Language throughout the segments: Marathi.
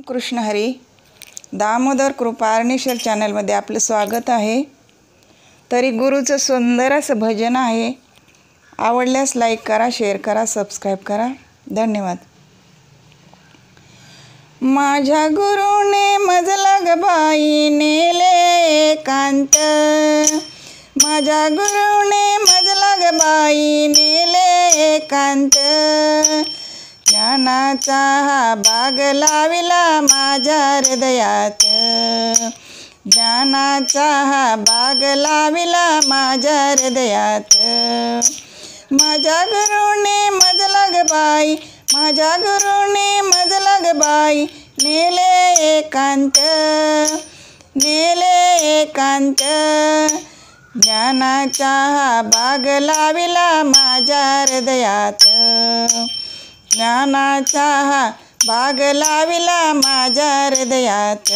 कृष्ण हरी. दामोदर कृपा अर्णेश्वर चॅनलमध्ये आपलं स्वागत आहे. तरी गुरुचं सुंदर असं भजन आहे. आवडल्यास लाईक करा, शेअर करा, सबस्क्राईब करा. धन्यवाद. माझ्या गुरुने मजला ग बाई नेले एकांत, माझ्या गुरुने मजला ग बाई नेले एकांत. ज्ञानाचा हा बाग लाविला माझ्या हृदयात, ज्ञानाचा हा बाग लाविला माझ्या हृदयात. माझ्या गुरुने मजला ग बाई, माझ्या गुरुने मजला ग बाई नेले एकांत, नेले एकांत. ज्ञानाचा हा बाग लाविला माझ्या हृदयात, ज्ञानाचा हा बाग लाविला माझ्या हृदयात.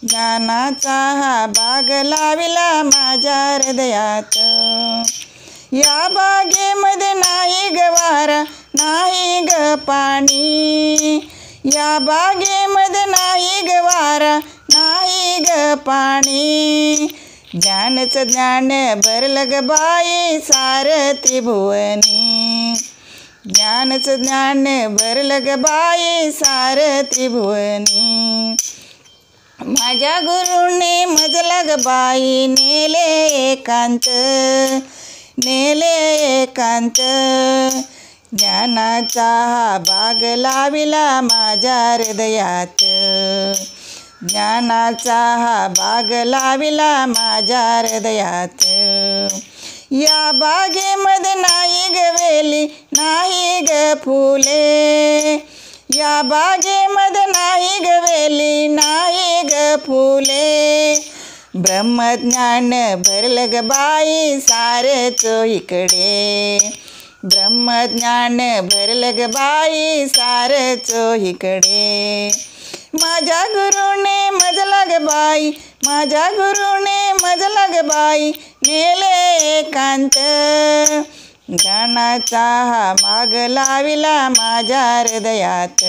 ज्ञानाचा हा बाग लाविला माझ्या हृदयात. या बागेमध्ये नाही ग वारा, नाही ग पाणी, या बागेमध्ये नाही ग वारा, नाही ग पाणी. ज्ञानचं ज्ञान भरलं ग बाई सार त्रिभुवनी, ज्ञानचं ज्ञान भरलं ग बाई सार त्रिभुवनी. माझ्या गुरुने मजला ग बाई नेले एकांत, नेले एकांत. ज्ञानाचा हा बाग लाविला माझ्या हृदयात, ज्ञानाचा हा बाग लाविला माझ्या हृदयात. या बागेमध्ये नाही ग वेली, नाही ग फुले, या बागेमध्ये नाही ग वेली, नाही ग फुले. ब्रह्मज्ञान भरलं ग बाई सारे चोहीकडे, ब्रह्मज्ञान भरलं ग बाई सारे चोहीकडे. माझ्या गुरुने मजला ग बाई, माझ्या गुरुने मजला ग बाई नेले एकांत. ज्ञानाचा हा बाग लाविला माझ्या हृदयात,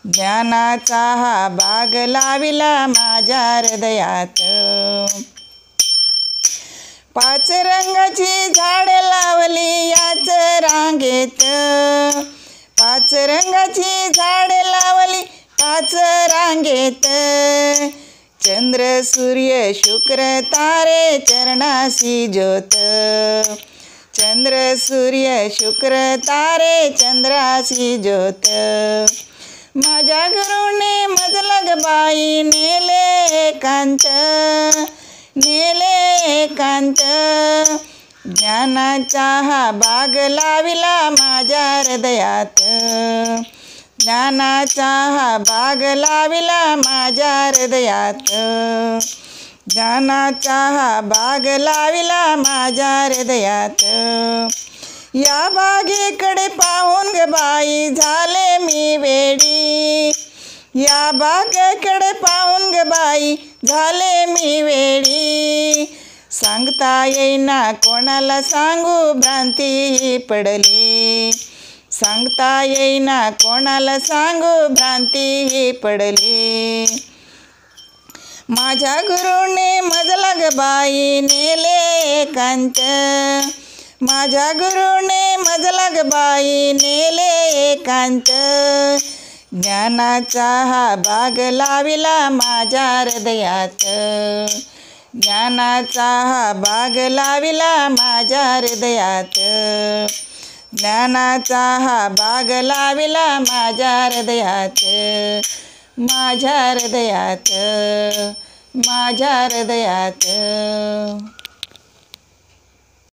ज्ञानाचा हा बाग लाविला माझ्या हृदयात. पाच रंगाची झाडे लावली याच रांगेत, पाच रंगाची झाडे लावली पाच रांगेत. चंद्र सूर्य शुक्र तारे चरणासी ज्योत, चंद्र सूर्य शुक्र तारे चंद्रासी ज्योत. माझ्या गुरुने मजला ग बाई नेले एकांत, नेले एकांत. ज्ञानाचा हा बाग लाविला माझ्या हृदयात, ज्ञानाचा हा बाग लाविला माझ्या हृदयात. ज्ञानाचा हा बाग लाविला माझ्या हृदयात. या बागेकडे पाहून ग बाई झाले मी वेडी, या बागेकडे पाहून ग बाई झाले मी वेडी. सांगता येईना कोणाला सांगू भ्रांती पडली, सांगता येईना कोणाला सांगू भ्रांती पडली. माझ्या गुरुने मजला ग बाई नेले एकांत, माझ्या गुरुने मजला ग बाई नेले एकांत. ज्ञानाचा हा बाग लाविला माझ्या हृदयात, ज्ञानाचा हा बाग लाविला माझ्या हृदयात. ज्ञानाचा हा बाग लाविला माझ्या हृदयात, माझ्या हृदयात, माझ्या हृदयात.